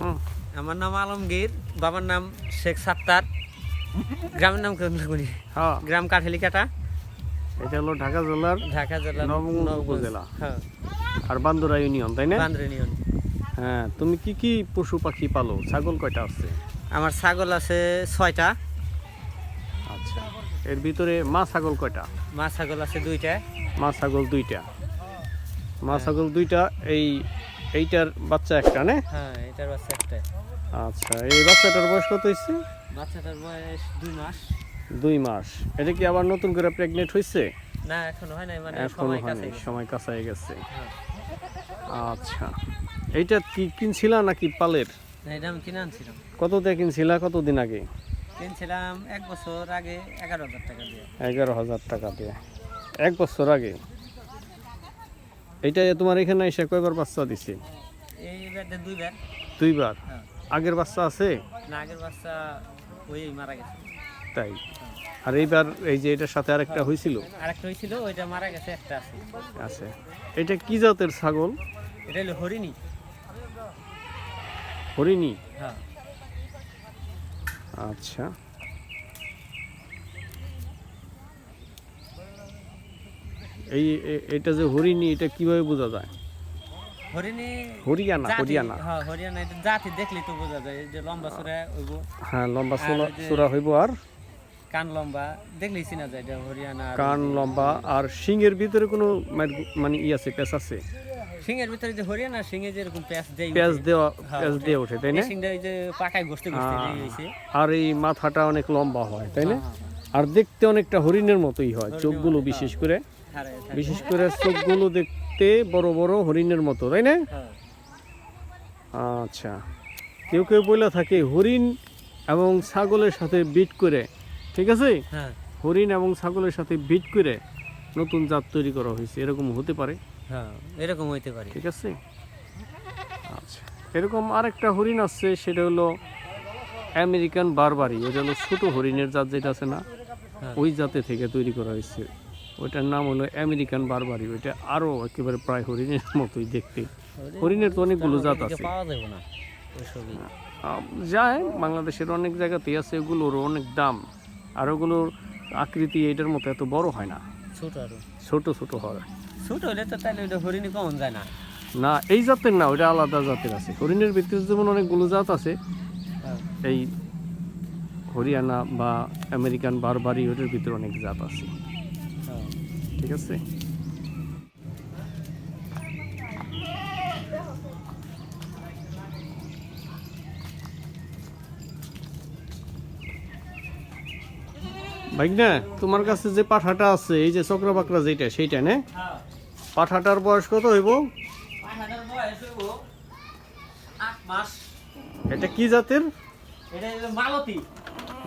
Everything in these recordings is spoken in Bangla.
হুম। আমার নাম আলমগীর, বাবার নাম শেখ সাত্তার, গ্রামের নাম কোনগুলি? হ্যাঁ, গ্রাম কাঠালিকাটা, এটা হলো ঢাকা জেলার ঢাকা জেলার নবগঞ্জ নবগঞ্জ। উপজেলা হ্যাঁ, আর বান্দুরা ইউনিয়ন, তাই না? বান্দর ইউনিয়ন। হ্যাঁ, তুমি কি কি পশু পাখি পালো? ছাগল কয়টা আছে? আমার ছাগল আছে 6টা, আচ্ছা, এর ভিতরে মা ছাগল কয়টা? মা ছাগল আছে 2টা। মা ছাগল 2টা। মা ছাগল 2টা, এইটার বাচ্চা একটা, না? হ্যাঁ, এটার বাচ্চা একটা। আচ্ছা, এই বাচ্চাটার বয়স কত হয়েছে? বাচ্চাটার বয়স 2 মাস। 2 মাস। এটা কি আবার নতুন করে প্রেগনেন্ট হয়েছে? না, এখনো হয় নাই, মানে এখনো সময় হয়নি, কাছে গেছে। সময় কাছাই গেছে। হ্যাঁ। আচ্ছা, এইটা কি কিনছিলা নাকি পালের? না, এটা আমি কিনে আনছিলাম। কত দিয়ে কিনছিলা, কতদিন আগে? কিনছিলাম 1 বছর আগে 11,000 টাকা দিয়ে। 11,000 টাকা দিয়ে 1 বছর আগে। এইটা তোমার এখানে এসে কয়বার বাচ্চা দিছে? এই বেডে 2বার। 2বার। হ্যাঁ। আগের বাচ্চা আছে? না, আগের বাচ্চা ওই মারা গেছে। তাই? আর এইবার এই যে এটার সাথে আরেকটা হয়েছিল? আরেকটা হয়েছিল, ওইটা মারা গেছে, একটা আছে। আছে। এটা কি জাতের ছাগল? এটা হলো হরিণী। হরিণী? হ্যাঁ। আচ্ছা, এটা যে হরিণী, এটা কিভাবে বোঝা যায়? হরিণী হরিয়ানা, জাতি, হরিয়ানা। হ্যাঁ হরিয়ানা, এটা জাতি দেখলেই তো বোঝা যায়। এই যে লম্বা চূড়া হইব, হ্যাঁ, লম্বা আর ওই যে চূড়া হইব, আর কান লম্বা, দেখলেই চিনা যায় এটা হরিয়ানা। আর কান লম্বা, আর শিংয়ের ভিতরে কোনো মানে আছে, প্যাঁচ আছে? সিংহের ভিতরে যে হরিয়ানা, সিংহে যেরকম প্যাঁচ দেয়, প্যাঁচ দেওয়া, হ্যাঁ, প্যাঁচ দিয়ে ওঠে, তাই না? সিংটা ওই যে পাকায় ঘষতে ঘষতে হয়েছে। আর এই মাথাটা অনেক লম্বা হয়, তাই না? হ্যাঁ, আর দেখতে অনেকটা হরিণের মতোই হয়, চোখগুলো মতো, বিশেষ করে, হ্যাঁ। বিশেষ করে চোখগুলো দেখতে বড় বড় হরিণের মতো, তাই না? হ্যাঁ। আচ্ছা, কেউ কেউ বলে থাকে হরিণ এবং ছাগলের সাথে বিট করে, ঠিক আছে, হ্যাঁ। হরিণ এবং ছাগলের সাথে বিট করে নতুন জাত তৈরি করা হয়েছে, এরকম হতে পারে, হ্যাঁ, এরকম হইতে পারে। ঠিক আছে। আচ্ছা, এরকম আরেকটা হরিণ আছে, সেটা হলো আমেরিকান বারবারি। ওটা হলো ছোট হরিণের জাত যেটা আছে না, হ্যাঁ। ওই জাতে থেকে তৈরি করা হয়েছে। ওইটার নাম হলো আমেরিকান বারবারি। ওইটা আরও একেবারে প্রায় হরিণের মতোই দেখতে। হরিণের তো অনেকগুলো জাত এদিকে আছে, পাওয়া যাবে না ওইসবই। যায় বাংলাদেশের অনেক জায়গাতেই আছে, ওগুলোরও অনেক দাম। আর ওগুলোর আকৃতি এটার মতো এত বড় হয় না, ছোট আরো, ছোট ছোট হয়। ছোট হলে তো তাহলে ওইটা হরিণী কমন যায় না। না, এই জাতের না, ওইটা আলাদা জাতের আছে। হরিণের ভিতরে যেমন অনেকগুলো জাত আছে, হ্যাঁ। এই হরিয়ানা বা আমেরিকান বারবারি, ওটার ভিতরে অনেক জাত আছে, হ্যাঁ। ঠিক আছে। ভাইগনা, তোমার কাছে যে পাঠাটা আছে, এই যে চক্রবাকরা যেটা, সেইটা না? হ্যাঁ। পাঠাটার বয়স কত হইব? পাঠাটার বয়স হইব 8 মাস। এটা কি জাতের? এটা হলো মালতী।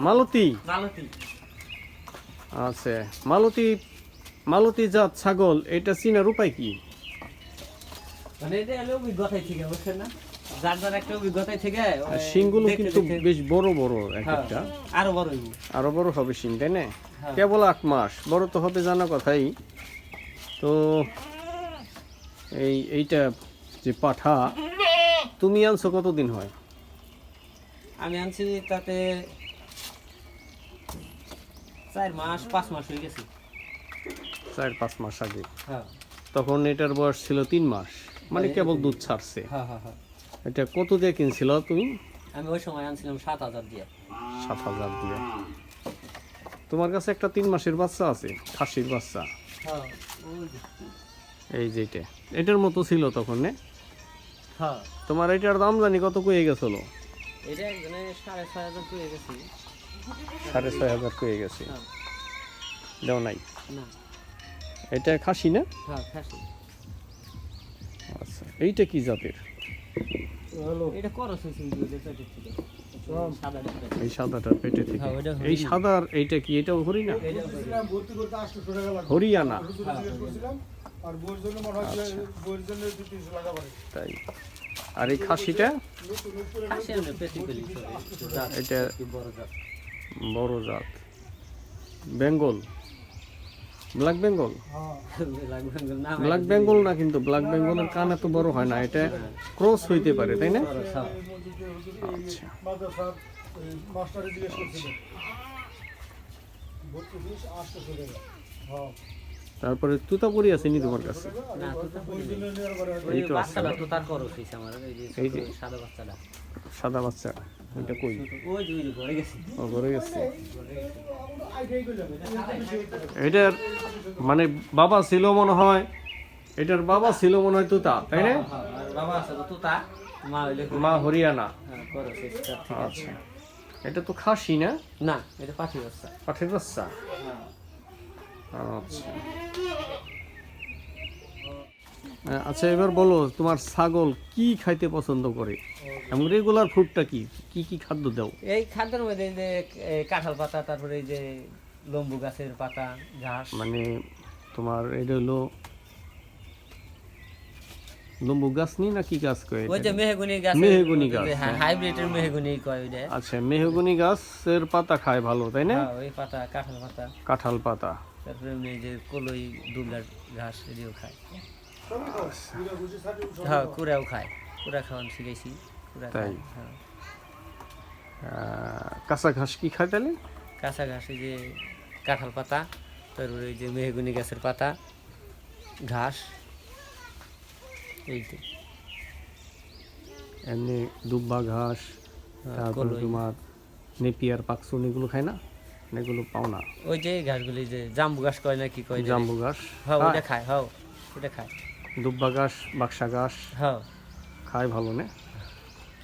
মালতী? মালতী। আচ্ছা, মালতী, মালতী জাত ছাগল, এটা চিনার উপায় কি? মানে এটা হলো অভিজ্ঞতাই থেকে, বুঝছেন না? যার যার একটা অভিজ্ঞতাই থেকে। আর শিংগুলো দেখতে কিন্তু দেখতে- বেশ বড় বড় এক হ্যাঁ, একটা। আরো বড় হইব। আরো বড় হবে শিং, তাই না? হ্যাঁ। কেবল 8 মাস, বড় তো হবে জানা কথাই। তো এইটা যে পাঠা তুমি আনছো কতদিন হয়? আমি আনছি তাতে 4 মাস 5 মাস হয়ে গেছে। 4-5 মাস আগে। হ্যাঁ। তখন এটার বয়স ছিল 3 মাস, মানে কেবল দুধ ছাড়ছে। হ্যাঁ, হ্যাঁ, হ্যাঁ। এটা কত দিয়ে কিনছিল তুমি? আমি ওই সময় আনছিলাম 7,000 দিয়ে। 7,000 দিয়ে। তোমার কাছে একটা 3 মাসের বাচ্চা আছে, খাসির বাচ্চা, হ্যাঁ, ওই যে। এই যেটা, এটার মতো ছিল তখন, না? হ্যাঁ। তোমার এটার দাম জানি কত কয়ে গেছিল? এটা মানে 6,500 হয়ে গেছে। 6,500 কয়ে গেছে। হ্যাঁ। দেও নাই? না। এটা খাসি না? হ্যাঁ, খাসি। আচ্ছা, এইটা কি জাতের? এটা করস হয়েছে যে পেটের থেকে। সাদা পেটে। এই সাদাটার পেটে থেকে। হ্যাঁ, ওইটা এই হরিণ। সাদার এইটা কি, এটাও হরিণা? এটা হরিণ। হরিয়ানা? আর বইয়ের জন্য মনে হয় বইয়ের জন্য 2-300 টাকা পড়ে। তাই। আর এই খাসিটা? খাসি আমরা basically জাত, এটা? একটু বড় জাত। বড় জাত, বেঙ্গল? হ্যাঁ, বেঙ্গল। আচ্ছা, হ্যাঁ। আচ্ছা। আর এই খাসিটা? খাসি আমরা basically জাত, একটু বড় জাত। বেঙ্গল? ব্ল্যাক বেঙ্গল? হ্যাঁ ব্ল্যাক বেঙ্গল না, কিন্তু ব্ল্যাক বেঙ্গলের কান এত বড় হয় না, এটা ক্রস হইতে পারে, তাই না? এই মসজিদে হুজুর মাদ্রাসার মাস্টারে জিজ্ঞেস করছিলেন 32,800 টাকা। হ্যাঁ তারপরে তুতাপুরি আছে নি তোমার কাছে? না তোতা অরিজিনাল নেওয়ার পরে ওই বাচ্চাটা তো তার খরচ হয়েছে আমার, এই যে সাদা বাচ্চাটা সাদা বাচ্চা এটা কই? ওই যে ঘরে গেছে। ও ঘরে গেছে। আইডিয়াই করলাম এটার মানে বাবা ছিল মনে হয়, এটার বাবা ছিল মনে হয় তুতা, তাই না? আর বাবা আছে তো তোতা, মা হইলে মা হরিয়ানা। খরচ হয়েছে তার থেকে। আচ্ছা, এটা তো খাসি না, না এটা পাঠি বাচ্চা। পাঠের বাচ্চা। আচ্ছা আচ্ছা, এবার বলো তোমার ছাগল কি খাইতে পছন্দ করে এবং রেগুলার ফুডটা কি কি কি খাদ্য দাও? এই খাদ্যের মধ্যে এই যে কাঁঠাল পাতা, তারপরে এই যে লম্বু গাছের পাতা, ঘাস। মানে তোমার এটা হলো লম্বু গাছ নি না কি গাছ কয় ওই যে এটা? মেহগুনি গাছ, মেহগনি গাছ, হ্যাঁ। হাইব্রিডের মেহগুনি কয় ওইটা। আচ্ছা, মেহগনি গাছের পাতা খায় ভালো, তাই না? হ্যাঁ, ওই পাতা, কাঁঠাল পাতা, কাঁঠাল পাতা। তারপরে এমনি যে কলই দুবলার ঘাস এদিও খায়। পুরা বুঝি সাথে হ্যাঁ, কুড়াও খায়, কুড়া খাওয়ান শিখেছি, কুড়া তাই? খায়। হ্যাঁ, কাঁচা ঘাস কি খায় তাহলে? কাঁচা ঘাস এই যে কাঁঠাল পাতা, তারপরে ওই যে মেহগুনি গাছের পাতা, ঘাস, এই তো। এমনি দুব্বা ঘাস, তারপরে কলই। তোমার নেপিয়ার পাকসুন এগুলো খায় না? না, এগুলো পাও না? ওই যে ঘাসগুলি যে জাম্বু ঘাস কয় না কি কয় যে? জাম্বু ঘাস হ্যাঁ খায়? ওইটা খায়, হ্যাঁ ওটা খায়। দুব্বা ঘাস, বাক্সা ঘাস হ্যাঁ খায় ভালো না?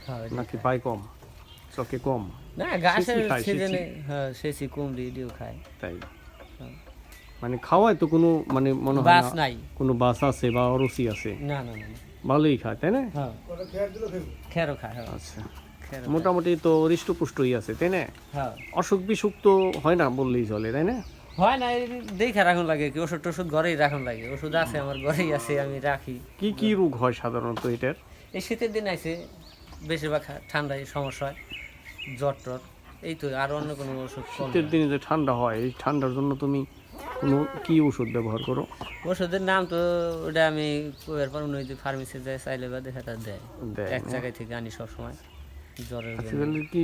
হ্যাঁ ওইটা নাকি খায়। পায় কম, চকে কম? না ঘাসের সেচি খায়, সিজনে, সেচি। হ্যাঁ সেচি কুমড়ি এটিও খায়। তাই? হ্যাঁ। মানে খাওয়ায় তো কোনো মানে মনে হয় বাস না নাই। কোনো বাস আছে বা অরুচি আছে, না না না না। ভালোই খায়, তাই না? হ্যাঁ ওটা খেয়ার দিল খেয়ে খেরও খায়, হ্যাঁ আচ্ছা, খেরও মোটামুটি তো হৃষ্টপুষ্টই আছে, তাই না? হ্যাঁ অসুখ বিসুখ তো হয় না বললেই চলে, তাই না? হয় না, এই দেখে রাখুন লাগে কি, ওষুধ টষুধ ঘরেই রাখুন লাগে, ওষুধ আছে আমার ঘরেই আছে, আমি রাখি। কি কি রোগ হয় সাধারণত এটার? এই শীতের দিন আছে বেশিরভাগ ঠান্ডায় সমস্যা হয়, জ্বর টর, এই তো, আর অন্য কোনো ওষুধ কম শীতের না। দিনে যে ঠান্ডা হয়, এই ঠান্ডার জন্য তুমি কোনো কি ওষুধ ব্যবহার করো? ওষুধের নাম তো ওটা আমি কয়ের পর ওই যে ফার্মেসি যায় চাইলে বা দেখা তার দেয়, দেয় এক না? জায়গায় থেকে আনি সবসময় জ্বরের আচ্ছা, জন্য। তাহলে কি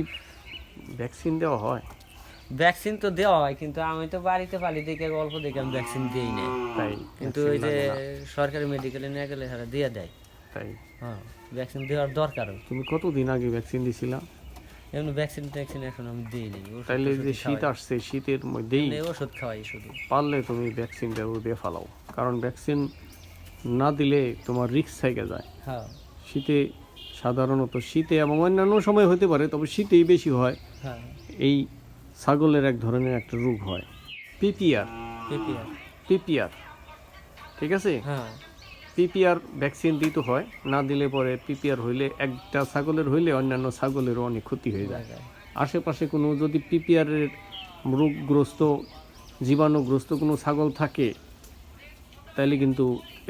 ভ্যাকসিন দেওয়া হয়? ভ্যাকসিন তো দেওয়া হয়, কিন্তু আমি তো বাড়িতে পালি দেখে অল্প দেখে আমি ভ্যাকসিন দিই না, তাই? কিন্তু vaccine ওই যে লাগে না? সরকারি মেডিকেলে নিয়ে গেলে তারা দিয়ে দেয়। তাই? হ্যাঁ, ভ্যাকসিন দেওয়ার দরকারও। তুমি কতদিন আগে ভ্যাকসিন দিছিলা? এমনি ভ্যাকসিন ট্যাকসিন এখন আমি দিইনি, তাইলে যে শীত আসছে, শীতের মধ্যেই ওষুধ খাওয়াই শুধু। পারলে তুমি ভ্যাকসিনটা দিয়ে ফেলাও, কারণ ভ্যাকসিন না দিলে তোমার রিস্ক থেকে যায়। হ্যাঁ শীতে সাধারণত, শীতে এবং অন্যান্য সময় হতে পারে, তবে শীতেই বেশি হয়। হ্যাঁ, এই ছাগলের এক ধরনের একটা রোগ হয়, পিপিআর। পিপিআর। পিপিআর, ঠিক আছে? হ্যার পিপিআর ভ্যাকসিন দিতে হয়, না দিলে পরে পিপিআর হইলে একটা ছাগলের হইলে অন্যান্য ছাগলেরও অনেক ক্ষতি হয়ে যায়। আশেপাশে কোনো যদি পিপিআরের রোগগ্রস্ত, জীবাণুগ্রস্ত কোনো ছাগল থাকে, তাহলে কিন্তু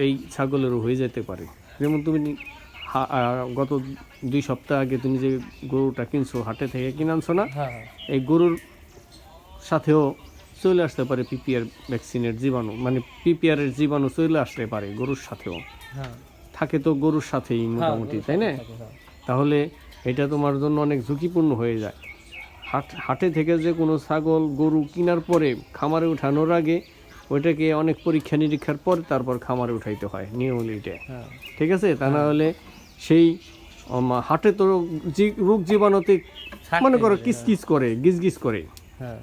এই ছাগলেরও হয়ে যেতে পারে। যেমন তুমি গত 2 সপ্তাহ আগে তুমি যে গরুটা কিনছো, হাটে থেকে কিনে আনছো না, হ্যাঁ এই গরুর সাথেও চলে আসতে পারে পিপিআর ভ্যাকসিনের জীবাণু, মানে পিপিআরের জীবাণু চলে আসতে পারে গরুর সাথেও, হ্যাঁ থাকে তো গরুর সাথেই মোটামুটি, তাই না? হ্যাঁ তাহলে এটা তোমার জন্য অনেক ঝুঁকিপূর্ণ হয়ে যায়। হাটে থেকে যে কোনো ছাগল গরু কেনার পরে খামারে উঠানোর আগে ওইটাকে অনেক পরীক্ষা নিরীক্ষার পর তারপর খামারে উঠাইতে হয় নিয়মিত, হ্যাঁ ঠিক আছে? তা না হলে সেই হাটে তো রোগ জীবাণুতে মনে করো কিসকিস করে, গিজগিজ করে। হ্যাঁ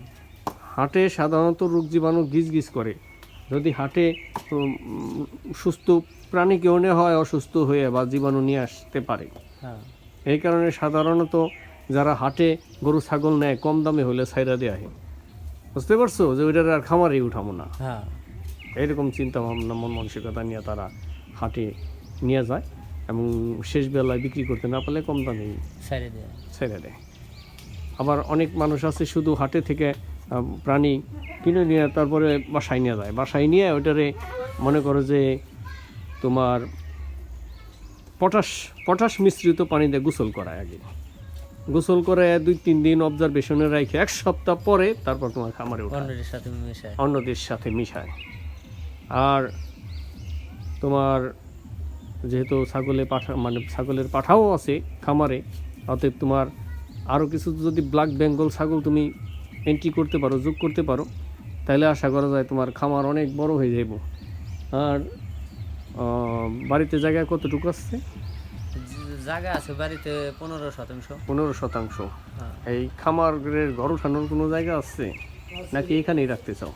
হাটে সাধারণত রোগ জীবাণু গিজগিজ করে। যদি হাটে সুস্থ প্রাণী কেউ নেওয়া হয়, অসুস্থ হয়ে বা জীবাণু নিয়ে আসতে পারে। হ্যাঁ এই কারণে সাধারণত যারা হাটে গরু ছাগল নেয় কম দামে হলে ছাইরা দেওয়া হয়, বুঝতে পারছো? যে ওইটার আর খামারেই উঠাবো না, হ্যাঁ এইরকম চিন্তা ভাবনা, মন মানসিকতা নিয়ে তারা হাটে নিয়ে যায় এবং শেষ বেলায় বিক্রি করতে না পারলে কম দামে ছেড়ে দেয়। ছেড়ে দেয়। আবার অনেক মানুষ আছে শুধু হাটে থেকে প্রাণী কিনে নিয়ে তারপরে বাসায় নিয়ে যায়, বাসায় নিয়ে ওইটারে মনে করো যে তোমার পটাশ মিশ্রিত পানিতে গোসল করায়, আগে গোসল করে 2-3 দিন অবজারভেশনে রাখে 1 সপ্তাহ পরে তারপর তোমার খামারে ওঠায়, অন্যদের সাথে মেশায়। অন্যদের সাথে মিশায়। আর তোমার যেহেতু ছাগলের পাঠাও আছে খামারে, অতএব তোমার আরও কিছু যদি ব্ল্যাক বেঙ্গল ছাগল তুমি এন্ট্রি করতে পারো, যোগ করতে পারো, তাহলে আশা করা যায় তোমার খামার অনেক বড় হয়ে যাব। আর বাড়িতে জায়গা কতটুকু আছে? জায়গা আছে বাড়িতে 15%। 15%। হ্যাঁ। এই খামারের ঘর উঠানোর কোনো জায়গা আছে নাকি এখানেই রাখতে চাও?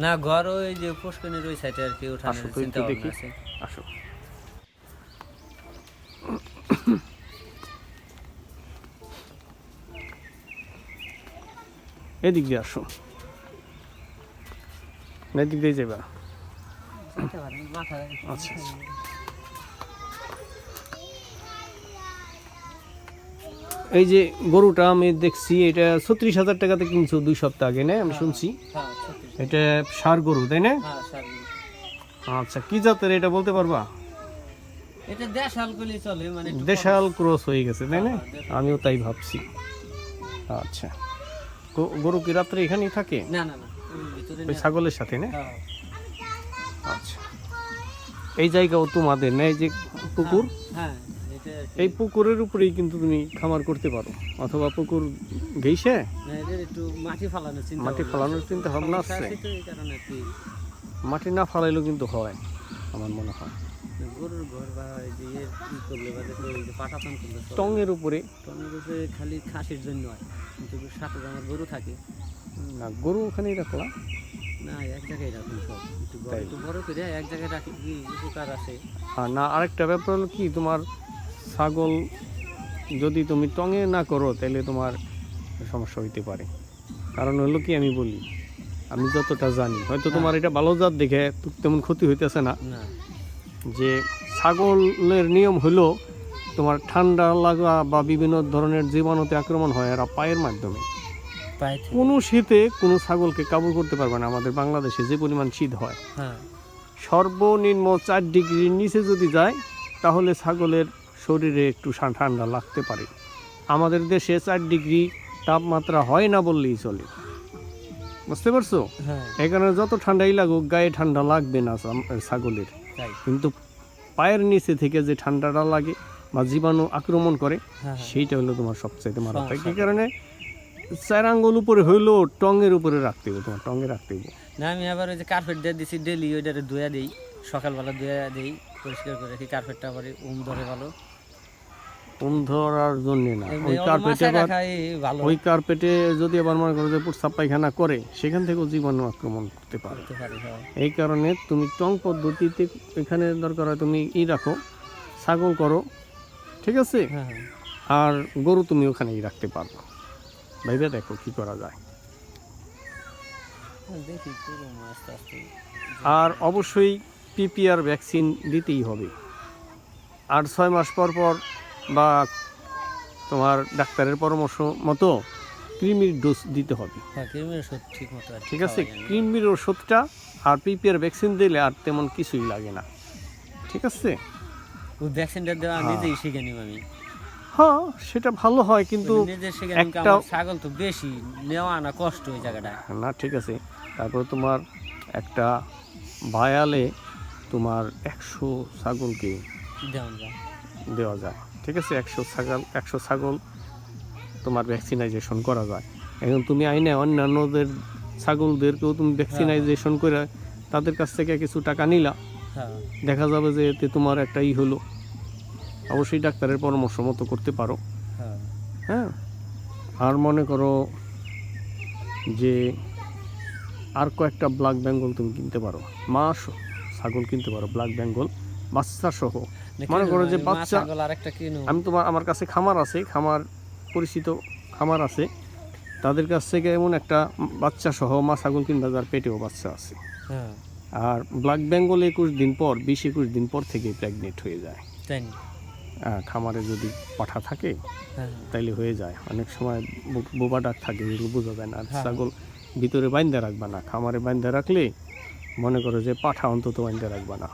না, ঘর ওই যে পুষ্করিণীর ওই সাইডে আর কি ওঠানোর আসো তো চিন্তা একটু ভাবনা দেখি, আছে। আসো। এদিক দিয়ে আসো, না এদিক দিয়ে যাবা? আচ্ছা, এই যে গরুটা আমি দেখছি এটা 36,000 টাকাতে কিনছো 2 সপ্তাহ আগে, না? আমি শুনছি হ্যাঁ, 36। এটা ষাঁড় গরু, তাই না? হ্যাঁ, সারগুলো। আচ্ছা, কি জাতের এটা বলতে পারবা? এটা দেশাল গুলি চলে, মানে একটু দেশাল ক্রস হয়ে গেছে, তাই না? হ্যাঁ, দেশাল। আমিও তাই ভাবছি। আচ্ছা, গরু কি রাত্রে এখানেই থাকে না না না, ওই ভিতরে ওই না। ছাগলের সাথে, না? হ্যাঁ, আচ্ছা, এই জায়গাও তোমাদের, না? এই যে পুকুর, হ্যাঁ, এটা আর কি। এই পুকুরের উপরেই কিন্তু তুমি খামার করতে পারো, অথবা পুকুর ঘেইসে না, এদের একটু মাটি ফালানোর চিন্তা মাটি ভাবনা ফালানোর আছে। চিন্তা ভাবনা সমস্যা আছে। তো এই কারণে আর কি। মাটি না ফালাইলেও কিন্তু হয় আমার মনে হয়। গরুর ঘর বা এই যে ইয়ে ই করলে বা দেখলে ওই যে পাটাতন করলে চলে। টঙের উপরে টঙের উপরে খালি খাসির জন্য হয়, কিন্তু সাথে যে আমার গরু থাকে। না, গরু ওখানেই রাখলাম। না, এক জায়গায় রাখুন সব, একটু তাই? একটু বড় করে এক জায়গায় রাখি কি উপকার আছে। আর না, আরেকটা ব্যাপার হলো কি, তোমার ছাগল যদি তুমি টঙে না করো তাহলে তোমার সমস্যা হইতে পারে। কারণ হলো কি, আমি বলি, আমি যতটা জানি, হয়তো তোমার এটা ভালো জাত দেখে তেমন ক্ষতি হইতেছে না, না, যে ছাগলের নিয়ম হলো তোমার ঠান্ডা লাগা বা বিভিন্ন ধরনের জীবাণুতে আক্রমণ হয় এরা পায়ের মাধ্যমে। পায়ে থেকে। কোনো শীতে কোনো ছাগলকে কাবু করতে পারবে না আমাদের বাংলাদেশে যে পরিমাণ শীত হয়। হ্যাঁ, সর্বনিম্ন 4 ডিগ্রির নিচে যদি যায় তাহলে ছাগলের শরীরে একটু ঠান্ডা লাগতে পারে। আমাদের দেশে 4 ডিগ্রি তাপমাত্রা হয় না বললেই চলে, বুঝতে পারছো? হ্যাঁ, এখানে যত ঠান্ডাই লাগুক গায়ে ঠান্ডা লাগবে না ছাগলের, তাই। কিন্তু পায়ের নিচে থেকে যে ঠান্ডাটা লাগে বা জীবাণু আক্রমণ করে হ্যাঁ, সেইটা হলো তোমার সবচাইতে মারাত্মক। সমস্যা। এই কারণে 4 আঙ্গুল উপরে হইলেও টঙের উপরে রাখতে হবে, তোমার টঙে রাখতে হবে। না, আমি আবার ওই যে কার্পেট দিয়ে দিছি, ডেলি ওইটারে ধুয়া দিই, সকালবেলা ধুয়া দিই, পরিষ্কার করে রাখি। কার্পেটটা আবার ধরে ভালো, ধরার জন্য না, এমনি ওই ওর কার্পেটে মাথায় আবার রাখাই ভালো ওই কার্পেটে যদি আবার মনে করো যে প্রস্রাব পায়খানা করে, সেখান থেকেও জীবাণু আক্রমণ করতে পারে। করতে পারি। হ্যাঁ, এই কারণে তুমি টং পদ্ধতিতে এখানে দরকার হয় তুমি রাখো, ছাগল করো, ঠিক আছে? হ্যাঁ, হ্যাঁ। আর গরু তুমি ওখানেই রাখতে পারো। ভাইবে দেখো কি করা যায়। দেখি করুন আস্তে আস্তে। আর অবশ্যই পিপিআর ভ্যাকসিন দিতেই হবে। আর 6 মাস পর পর বা তোমার ডাক্তারের পরামর্শ মতো কৃমির ডোজ দিতে হবে, হ্যাঁ, কৃমির ওষুধ ঠিক মতো আর কি ঠিক আছে? খাওয়াই যায় না। কৃমির ওষুধটা আর পিপিআর ভ্যাকসিন দিলে আর তেমন কিছুই লাগে না, ঠিক আছে? ওই ভ্যাকসিনটা দেওয়া হ্যাঁ। নিজেই শিখে নিব আমি। হ্যাঁ, সেটা ভালো হয়, কিন্তু নিজে শিখে নিব, একটা আমার ছাগল তো বেশি নেওয়া আনা কষ্ট ওই জায়গাটা। না, ঠিক আছে। তারপর তোমার একটা বায়ালে তোমার 100 ছাগলকে দেওয়া যায়। দেওয়া যায়, ঠিক আছে? 100 ছাগল তোমার ভ্যাকসিনাইজেশন করা যায়। এখন তুমি আইনে অন্যান্যদের ছাগলদেরকেও তুমি ভ্যাকসিনাইজেশন করে তাদের কাছ থেকে কিছু টাকা নিলা, হ্যাঁ, দেখা যাবে যে এতে তোমার একটা হলো। অবশ্যই ডাক্তারের পরামর্শ মতো করতে পারো, হ্যাঁ, হ্যাঁ। আর মনে করো যে আর কয়েকটা ব্ল্যাক বেঙ্গল তুমি কিনতে পারো, ছাগল কিনতে পারো ব্ল্যাক বেঙ্গল বাচ্চা সহ। মনে করো যে বাচ্চা, ছাগল আরেকটা কিনো। আমি আমার কাছে খামার আছে, পরিচিত খামার আছে, তাদের কাছ থেকে এমন একটা বাচ্চা সহ ছাগল কিনবা যার পেটেও বাচ্চা আছে। হ্যাঁ, আর ব্ল্যাক বেঙ্গল 21 দিন পর 20-21 দিন পর থেকে প্রেগনেন্ট হয়ে যায়। তাই না? খামারে যদি পাঠা থাকে হ্যাঁ, তাইলে হয়ে যায়। অনেক সময় বোবা ডাক থাকে, এগুলো বোঝা যায় না। আর হ্যাঁ। ছাগল ভিতরে বাইন্ধা রাখবা না, খামারে বাইন্ধা রাখলে মনে করো যে পাঠা অন্তত বাইন্ধা রাখবা না,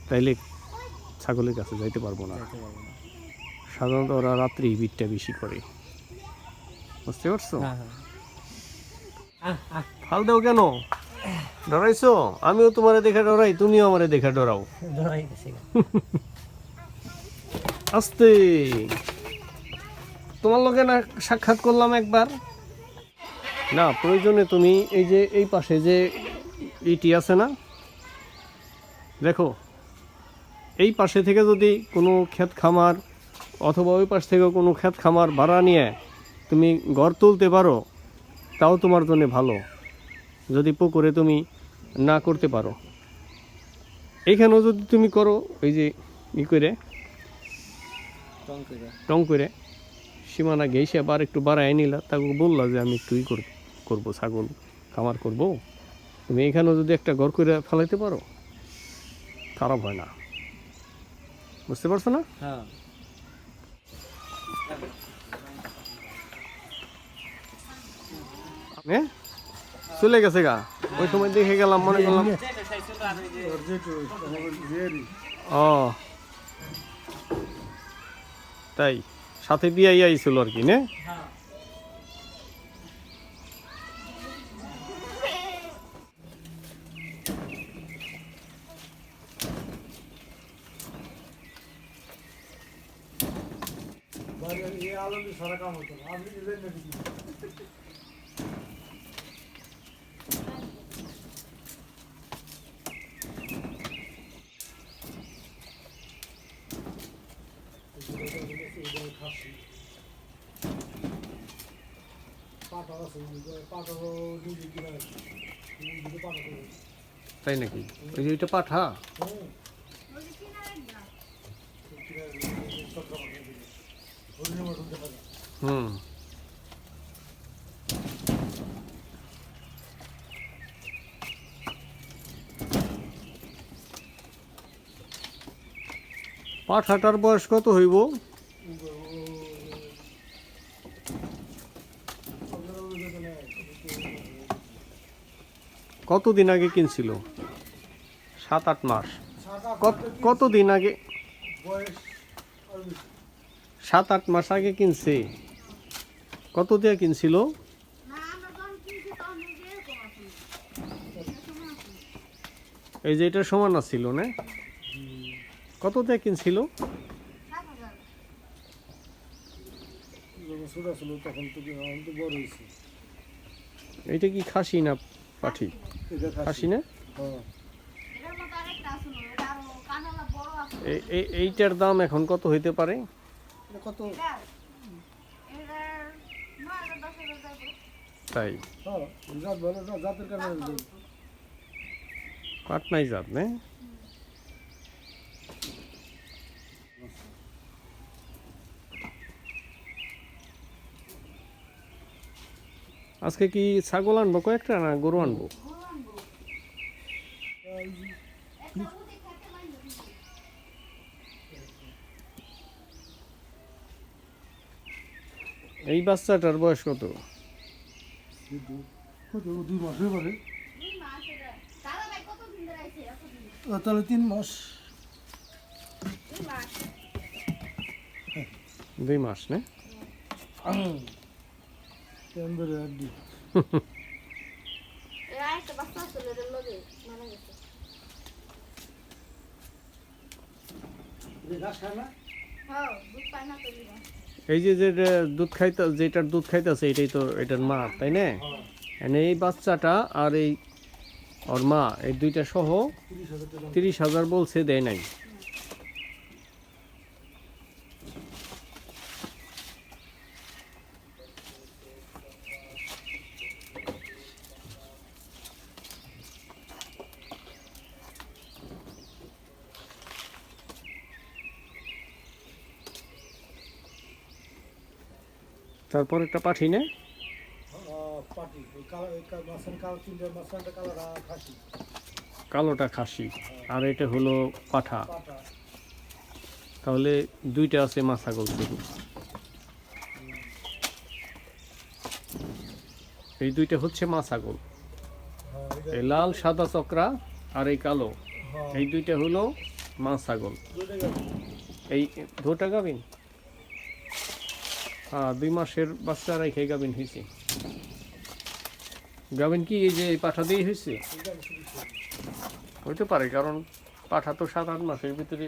তাইলে ছাগলের কাছে যাইতে পারবো না। যাইতে পারবো না। সাধারণত ওরা রাত্রি বিটটা বেশি করে, বুঝতে পারছো? হ্যাঁ, হ্যাঁ। ফাল দেও কেন? ডরাইছো? আমিও তোমারে দেখে ডরাই, তুমিও আমারে দেখে ডরাও। ধরাই গেছে গা। আস্তে, তোমার লগে না সাক্ষাৎ করলাম একবার। না, প্রয়োজনে তুমি এই যে এই পাশে যে ইটি আছে না, দেখো এই পাশে থেকে যদি কোনো ক্ষেত খামার অথবা ওই পাশ থেকে কোনো ক্ষেত খামার ভাড়া নিয়ে তুমি ঘর তুলতে পারো, তাও তোমার জন্য ভালো, যদি পুকুরে তুমি না করতে পারো। এইখানেও যদি তুমি করো, ওই যে ই করে টং কইরা। টং করে সীমানা ঘেঁষে আবার একটু বাড়ায় নিলা, তাকে বললা যে আমি একটু করবো, ছাগল খামার করব, তুমি এখানেও যদি একটা ঘর করে ফেলাইতে পারো, খারাপ হয় না। বুঝতে পারছো না? হ্যাঁ। হ্যাঁ, চলে গেছে গা। ওই সময় দেখে গেলাম, মনে করলাম ওর যেটু আমাদের জেরি ও তাই, সাথে দিয়ে আইছিল আর কি, না? বাড়ি এই আলো দিয়ে সারা কাম হতো না। আপনি কি জানেন নাকি? পাটা আছে, পাটারও নিজে কিনা আছে, নিজে পাটা করে। তাই নাকি? ওই যে ওইটা পাঠা। হ্যাঁ, কিনা সত্র পাটা দিয়ে হরিণ মটন দেখা যায়। হুম, পাঠাটার বয়স কত হইব? কতদিন আগে কিনছিল? 7-8 মাস। কতদিন আগে? বয়স আর বেশি। 7-8 মাস আগে কিনছে। কত দিয়ে কিনছিল? এই যে এটা সমান ছিল না? কত দিয়ে কিনছিল? যখন ছোট ছিল তখন তো এখন তো বড় হয়েছে। এইটা কি খাসি না পাঠি? এটা খাসি না? হ্যাঁ, এইটার দাম এখন কত হইতে পারে? এটা কত? তাই হ্যাঁ, জাত ভালো না, জাতের কারণে পাটনাই জাত না? আজকে কি ছাগল আনবো কয়েকটা না গরু আনবো? এই বাচ্চাটার বয়স কত? কত 2 মাস হয়ে পারে। তাহলে 3 মাস। 2 মাস না? এমবারে আড্ডি। এই যে যেটা দুধ খাইতে, যেটার দুধ খাইতেছে এটাই তো এটার মা, তাই না? এই বাচ্চাটা আর এই ওর মা, এই দুইটা সহ 30,000 বলছে, দেয় নাই। তারপর একটা পাঠি না? পাটি মাসান কালো তিনটে মাসানটা কালোটা খাসি কালোটা খাসি আর এটা হলো পাঠা। পাটা। তাহলে দুইটা আছে মা ছাগল শুধু। এই দুইটা হচ্ছে মা ছাগল, হ্যাঁ, এই লাল সাদা চক্রা আর এই কালো, হ্যাঁ, এই দুইটা হলো মা ছাগল। দুইটা গেছে। এই দুটা গাভিন, হ্যাঁ 2 মাসের বাচ্চা রেখে গাভিন হয়েছে। গাবেন কি এই যে এই পাঠা দিয়ে হয়েছে? হইতে পারে, কারণ পাঠা তো 7-8 মাসের ভিতরে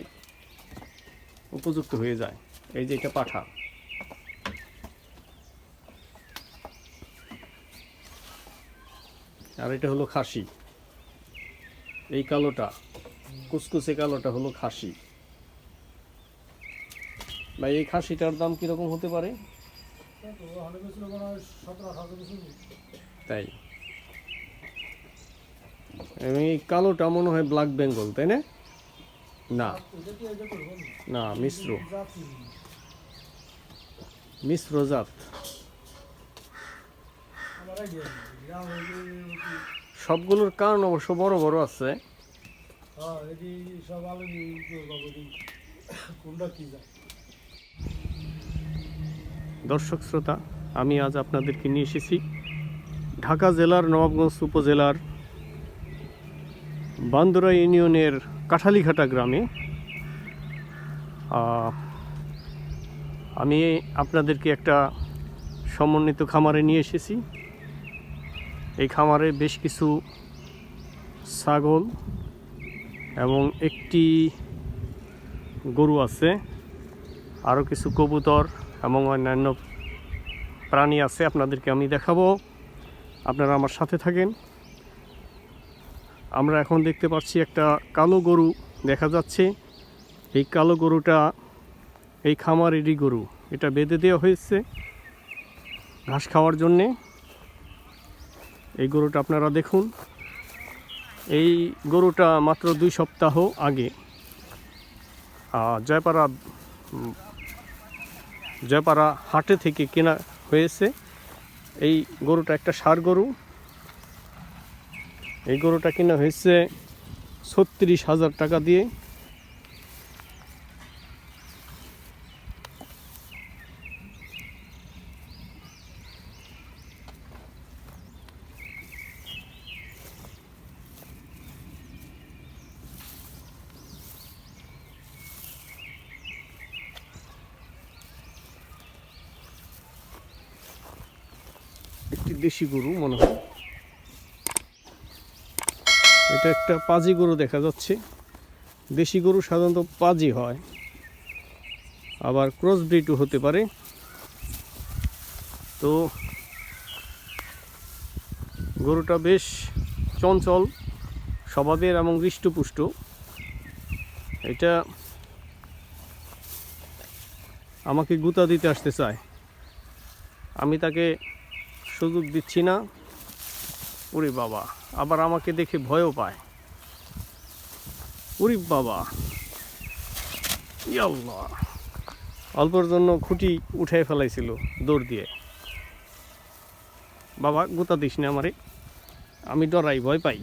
উপযুক্ত হয়ে যায়। এই যে এটা পাঠা। আর এটা হলো খাসি। এই কালোটা, কুচকুচে কালোটা হলো খাসি। ভাই এই খাসিটার দাম কিরকম হতে পারে? তাই এই কালোটা মনে হয় ব্ল্যাক বেঙ্গল, তাই না? না না, মিশ্র জাত। সবগুলোর কারণ অবশ্য বড় বড় আছে। দর্শক শ্রোতা, আমি আজ আপনাদেরকে নিয়ে এসেছি ঢাকা জেলার নবাবগঞ্জ উপজেলার বান্দরা ইউনিয়নের কাঠালিঘাটা গ্রামে। আমি আপনাদেরকে একটা সমন্বিত খামারে নিয়ে এসেছি। এই খামারে বেশ কিছু ছাগল এবং একটি গরু আছে, আরও কিছু কবুতর এবং অন্যান্য প্রাণী আছে। আপনাদেরকে আমি দেখাবো, আপনারা আমার সাথে থাকেন। আমরা এখন দেখতে পাচ্ছি একটা কালো গরু দেখা যাচ্ছে। এই কালো গরুটা এই খামারেরই গরু। এটা বেঁধে দেওয়া হয়েছে ঘাস খাওয়ার জন্যে। এই গরুটা আপনারা দেখুন। এই গরুটা মাত্র 2 সপ্তাহ আগে জয়পাড়া হাটে থেকে কেনা হয়েছে। এই গরুটা একটা ষাঁড় গরু। এই গরুটা কেনা হয়েছে 36,000 টাকা দিয়ে। একটি দেশি গরু মনে হয়। এটা একটা পাজি গরু দেখা যাচ্ছে। দেশি গরু সাধারণত পাজি হয়, আবার ক্রস ব্রিডও হতে পারে। তো গরুটা বেশ চঞ্চল স্বভাবের এবং হৃষ্টপুষ্ট। এটা আমাকে গুঁতা দিতে আসতে চায়, আমি তাকে সুযোগ দিচ্ছি না। ওরে বাবা, আবার আমাকে দেখে ভয়ও পায়। ওরে বাবা, ইয়াল্লাহ, অল্পর জন্য খুঁটি উঠাই ফেলাইছিল দৌড় দিয়ে। বাবা গুঁতা দিস না আমারে, আমি ডরাই, ভয় পাই।